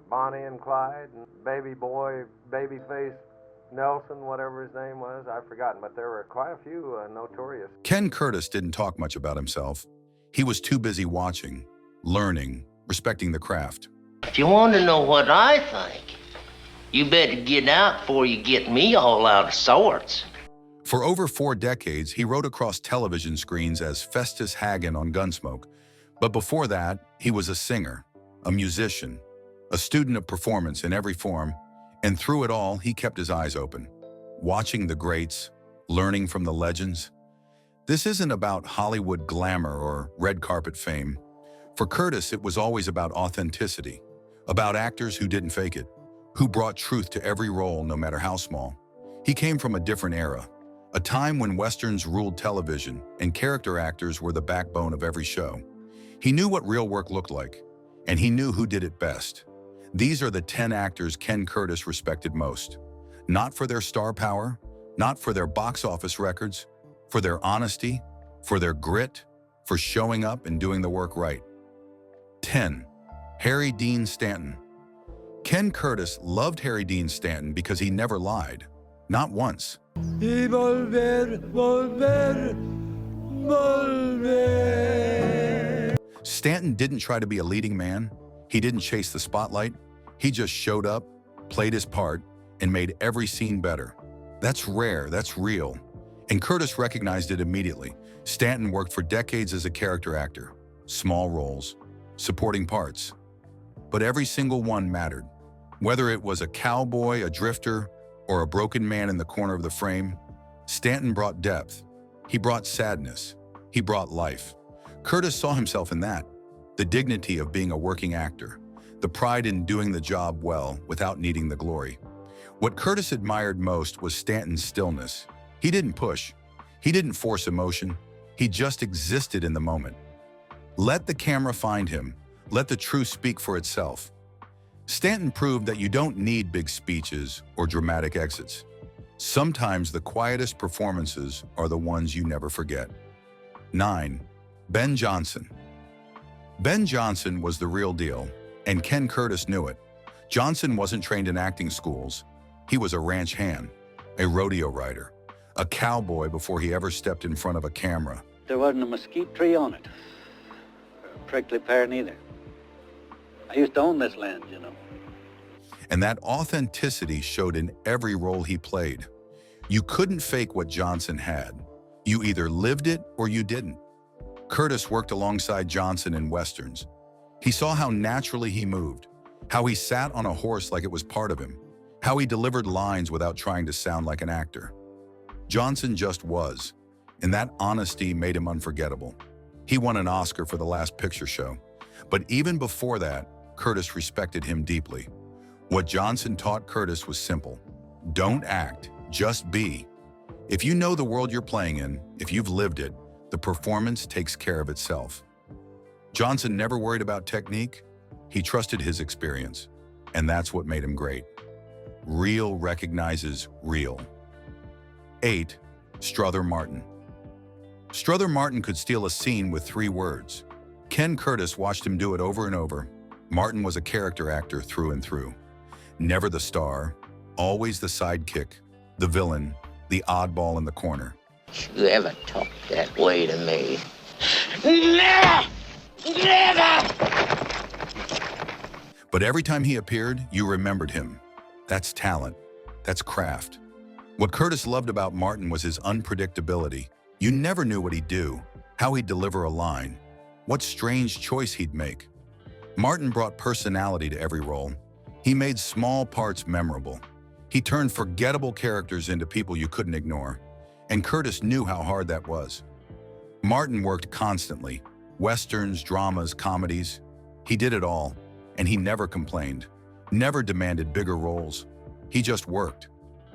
Bonnie and Clyde, and baby boy, babyface Nelson, whatever his name was, I've forgotten, but there were quite a few notorious. Ken Curtis didn't talk much about himself. He was too busy watching, learning, respecting the craft. If you want to know what I think, you better get out before you get me all out of sorts. For over 4 decades, he rode across television screens as Festus Hagen on Gunsmoke. But before that, he was a singer, a musician, a student of performance in every form, and through it all, he kept his eyes open, watching the greats, learning from the legends. This isn't about Hollywood glamour or red carpet fame. For Curtis, it was always about authenticity, about actors who didn't fake it, who brought truth to every role, no matter how small. He came from a different era, a time when Westerns ruled television and character actors were the backbone of every show. He knew what real work looked like, and he knew who did it best. These are the 10 actors Ken Curtis respected most. Not for their star power, not for their box office records, for their honesty, for their grit, for showing up and doing the work right. 10. Harry Dean Stanton. Ken Curtis loved Harry Dean Stanton because he never lied. Not once. Stanton didn't try to be a leading man. He didn't chase the spotlight. He just showed up, played his part, and made every scene better. That's rare, that's real. And Curtis recognized it immediately. Stanton worked for decades as a character actor. Small roles, supporting parts. But every single one mattered. Whether it was a cowboy, a drifter, or a broken man in the corner of the frame, Stanton brought depth. He brought sadness. He brought life. Curtis saw himself in that. The dignity of being a working actor, the pride in doing the job well without needing the glory. What Curtis admired most was Stanton's stillness. He didn't push. He didn't force emotion. He just existed in the moment. Let the camera find him. Let the truth speak for itself. Stanton proved that you don't need big speeches or dramatic exits. Sometimes the quietest performances are the ones you never forget. 9. Ben Johnson. Ben Johnson was the real deal, and Ken Curtis knew it. Johnson wasn't trained in acting schools. He was a ranch hand, a rodeo rider, a cowboy before he ever stepped in front of a camera. There wasn't a mesquite tree on it, or a prickly pear neither. I used to own this land, you know. And that authenticity showed in every role he played. You couldn't fake what Johnson had. You either lived it or you didn't. Curtis worked alongside Johnson in Westerns. He saw how naturally he moved, how he sat on a horse like it was part of him, how he delivered lines without trying to sound like an actor. Johnson just was, and that honesty made him unforgettable. He won an Oscar for The Last Picture Show, but even before that, Curtis respected him deeply. What Johnson taught Curtis was simple. Don't act, just be. If you know the world you're playing in, if you've lived it, the performance takes care of itself. Johnson never worried about technique. He trusted his experience, and that's what made him great. Real recognizes real. 8. Strawther Martin. Strawther Martin could steal a scene with 3 words. Ken Curtis watched him do it over and over. Martin was a character actor through and through. Never the star, always the sidekick, the villain, the oddball in the corner. You ever talk that way to me? Never! Never! But every time he appeared, you remembered him. That's talent. That's craft. What Curtis loved about Martin was his unpredictability. You never knew what he'd do, how he'd deliver a line, what strange choice he'd make. Martin brought personality to every role. He made small parts memorable. He turned forgettable characters into people you couldn't ignore. And Curtis knew how hard that was. Martin worked constantly. Westerns, dramas, comedies. He did it all, and he never complained, never demanded bigger roles. He just worked.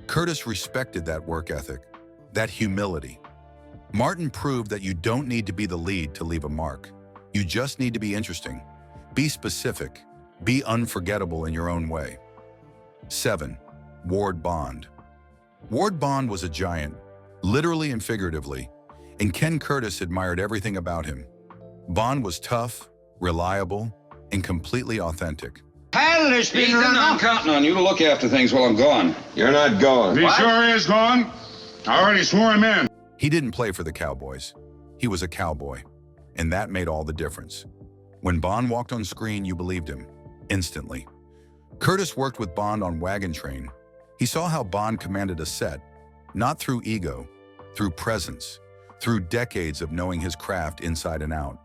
Curtis respected that work ethic, that humility. Martin proved that you don't need to be the lead to leave a mark. You just need to be interesting. Be specific. Be unforgettable in your own way. 7. Ward Bond. Ward Bond was a giant, literally and figuratively, and Ken Curtis admired everything about him. Bond was tough, reliable, and completely authentic. Hell, there's been Ethan, I'm counting on you to look after things while I'm gone. You're not going. He sure is gone. I already swore him in. He didn't play for the Cowboys. He was a cowboy, and that made all the difference. When Bond walked on screen, you believed him, instantly. Curtis worked with Bond on Wagon Train. He saw how Bond commanded a set, not through ego, through presence, through decades of knowing his craft inside and out.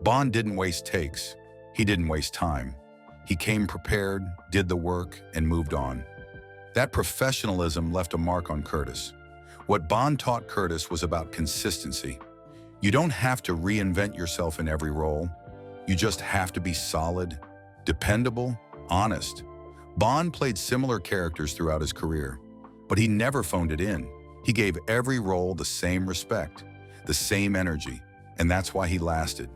Bond didn't waste takes. He didn't waste time. He came prepared, did the work, and moved on. That professionalism left a mark on Curtis. What Bond taught Curtis was about consistency. You don't have to reinvent yourself in every role. You just have to be solid, dependable, honest. Bond played similar characters throughout his career, but he never phoned it in. He gave every role the same respect, the same energy, and that's why he lasted.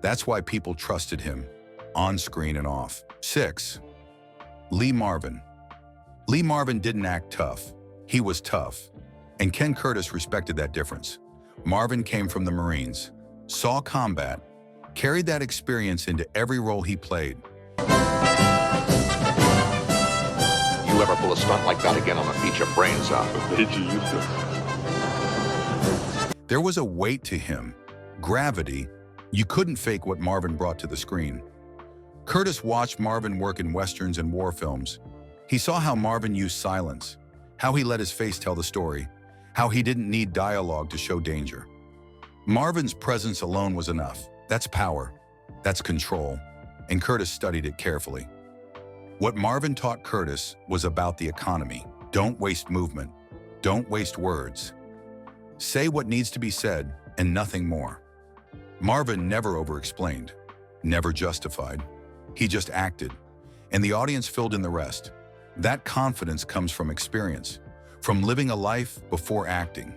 That's why people trusted him, on screen and off. 6. Lee Marvin. Lee Marvin didn't act tough. He was tough. And Ken Curtis respected that difference. Marvin came from the Marines, saw combat, carried that experience into every role he played. You ever pull a stunt like that again, I'm gonna beat your brains out. Did you used to? There was a weight to him, gravity. You couldn't fake what Marvin brought to the screen. Curtis watched Marvin work in westerns and war films. He saw how Marvin used silence, how he let his face tell the story, how he didn't need dialogue to show danger. Marvin's presence alone was enough. That's power. That's control. And Curtis studied it carefully. What Marvin taught Curtis was about the economy. Don't waste movement. Don't waste words. Say what needs to be said and nothing more. Marvin never over-explained, never justified. He just acted, and the audience filled in the rest. That confidence comes from experience, from living a life before acting.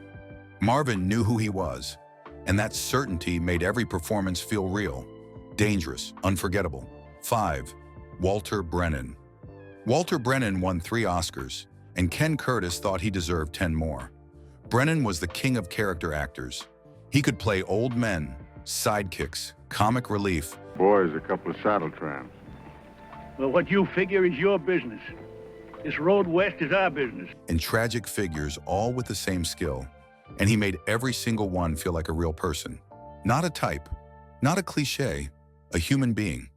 Marvin knew who he was, and that certainty made every performance feel real, dangerous, unforgettable. 5. Walter Brennan. Walter Brennan won 3 Oscars, and Ken Curtis thought he deserved 10 more. Brennan was the king of character actors. He could play old men, sidekicks, comic relief. Boys, a couple of saddle tramps. Well, what you figure is your business. This road west is our business. And tragic figures, all with the same skill. And he made every single one feel like a real person. Not a type, not a cliche, a human being.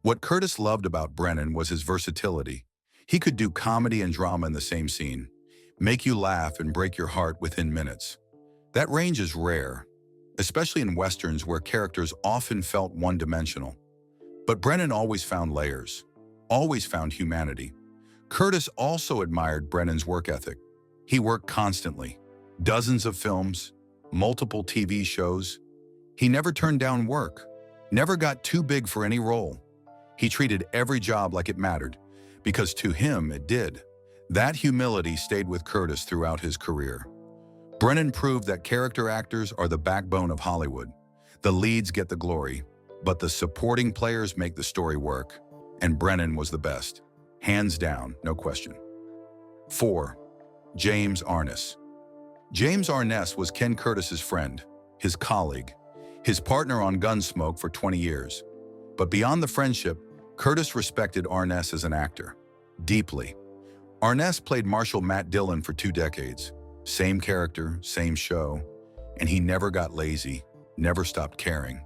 What Curtis loved about Brennan was his versatility. He could do comedy and drama in the same scene, make you laugh and break your heart within minutes. That range is rare, especially in westerns where characters often felt one-dimensional. But Brennan always found layers, always found humanity. Curtis also admired Brennan's work ethic. He worked constantly, dozens of films, multiple TV shows. He never turned down work, never got too big for any role. He treated every job like it mattered, because to him it did. That humility stayed with Curtis throughout his career. Brennan proved that character actors are the backbone of Hollywood. The leads get the glory, but the supporting players make the story work, and Brennan was the best. Hands down, no question. 4. James Arness. James Arness was Ken Curtis's friend, his colleague, his partner on Gunsmoke for 20 years. But beyond the friendship, Curtis respected Arness as an actor, deeply. Arness played Marshal Matt Dillon for 2 decades. Same character, same show, and he never got lazy, never stopped caring.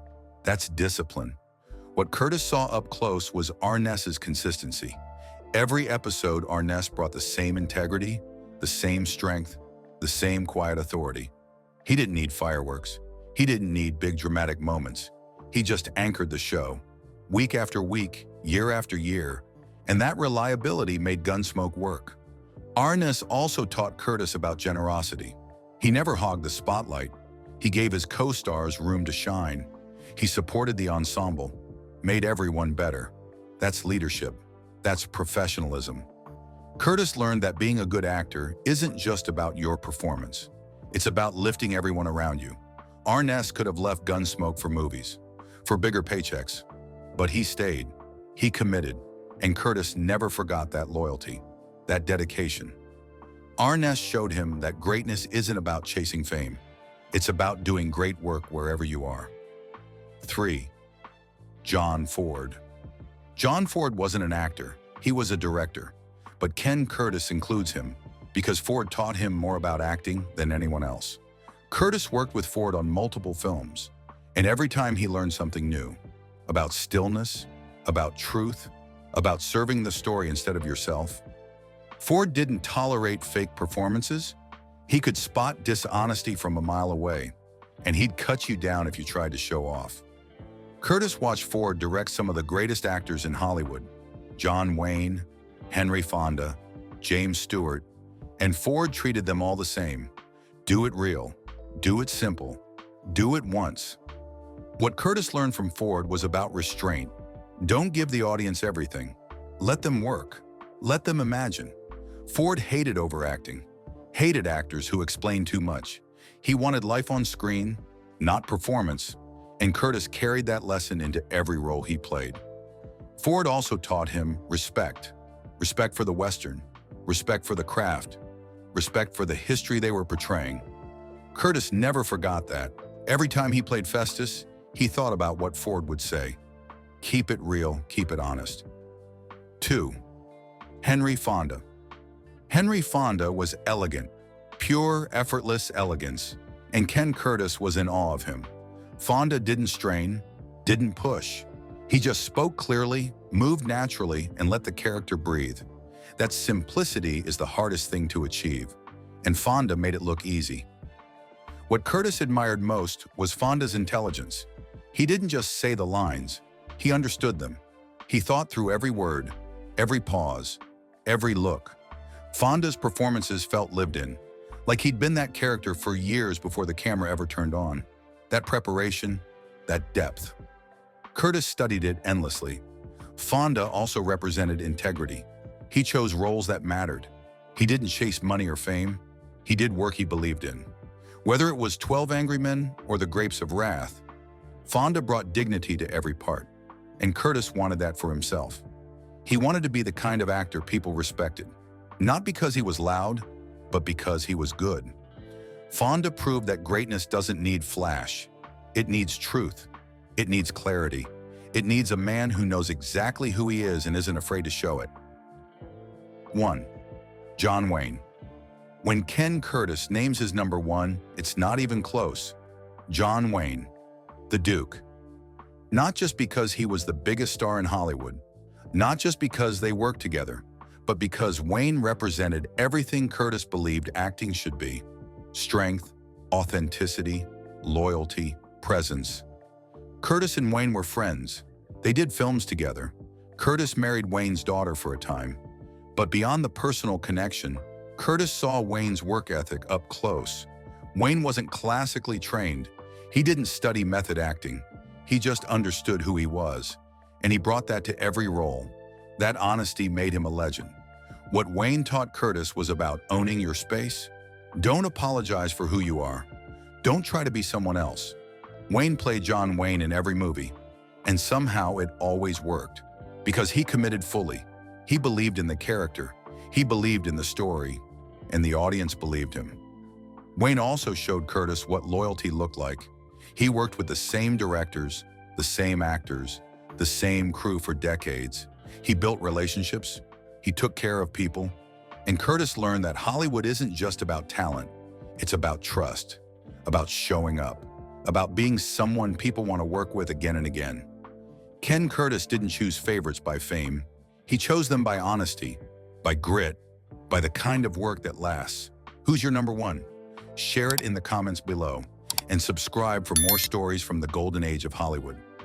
That's discipline. What Curtis saw up close was Arness's consistency. Every episode, Arness brought the same integrity, the same strength, the same quiet authority. He didn't need fireworks. He didn't need big dramatic moments. He just anchored the show, week after week, year after year, and that reliability made Gunsmoke work. Arness also taught Curtis about generosity. He never hogged the spotlight. He gave his co-stars room to shine. He supported the ensemble, made everyone better. That's leadership. That's professionalism. Curtis learned that being a good actor isn't just about your performance. It's about lifting everyone around you. Arness could have left Gunsmoke for movies, for bigger paychecks, but he stayed. He committed, and Curtis never forgot that loyalty, that dedication. Arness showed him that greatness isn't about chasing fame. It's about doing great work wherever you are. 3. John Ford. John Ford wasn't an actor, he was a director. But Ken Curtis includes him because Ford taught him more about acting than anyone else. Curtis worked with Ford on multiple films, and every time he learned something new about stillness, about truth, about serving the story instead of yourself. Ford didn't tolerate fake performances. He could spot dishonesty from a mile away, and he'd cut you down if you tried to show off. Curtis watched Ford direct some of the greatest actors in Hollywood: John Wayne, Henry Fonda, James Stewart, and Ford treated them all the same. Do it real, do it simple, do it once. What Curtis learned from Ford was about restraint. Don't give the audience everything. Let them work. Let them imagine. Ford hated overacting, hated actors who explained too much. He wanted life on screen, not performance, and Curtis carried that lesson into every role he played. Ford also taught him respect. Respect for the Western, respect for the craft, respect for the history they were portraying. Curtis never forgot that. Every time he played Festus, he thought about what Ford would say. Keep it real, keep it honest. 2. Henry Fonda. Henry Fonda was elegant, pure, effortless elegance, and Ken Curtis was in awe of him. Fonda didn't strain, didn't push. He just spoke clearly, moved naturally, and let the character breathe. That simplicity is the hardest thing to achieve, and Fonda made it look easy. What Curtis admired most was Fonda's intelligence. He didn't just say the lines, he understood them. He thought through every word, every pause, every look. Fonda's performances felt lived in, like he'd been that character for years before the camera ever turned on. That preparation, that depth. Curtis studied it endlessly. Fonda also represented integrity. He chose roles that mattered. He didn't chase money or fame. He did work he believed in. Whether it was 12 Angry Men or The Grapes of Wrath, Fonda brought dignity to every part, and Curtis wanted that for himself. He wanted to be the kind of actor people respected, not because he was loud, but because he was good. Fonda proved that greatness doesn't need flash. It needs truth. It needs clarity. It needs a man who knows exactly who he is and isn't afraid to show it. 1. John Wayne. When Ken Curtis names his number 1, it's not even close. John Wayne, the Duke. Not just because he was the biggest star in Hollywood, not just because they worked together, but because Wayne represented everything Curtis believed acting should be: strength, authenticity, loyalty, presence. Curtis and Wayne were friends. They did films together. Curtis married Wayne's daughter for a time. But beyond the personal connection, Curtis saw Wayne's work ethic up close. Wayne wasn't classically trained. He didn't study method acting. He just understood who he was, and he brought that to every role. That honesty made him a legend. What Wayne taught Curtis was about owning your space. Don't apologize for who you are. Don't try to be someone else. Wayne played John Wayne in every movie, and somehow it always worked, because he committed fully. He believed in the character, he believed in the story, and the audience believed him. Wayne also showed Curtis what loyalty looked like. He worked with the same directors, the same actors, the same crew for decades. He built relationships, he took care of people, and Curtis learned that Hollywood isn't just about talent, it's about trust, about showing up, about being someone people want to work with again and again. Ken Curtis didn't choose favorites by fame. He chose them by honesty, by grit, by the kind of work that lasts. Who's your number 1? Share it in the comments below, and subscribe for more stories from the golden age of Hollywood.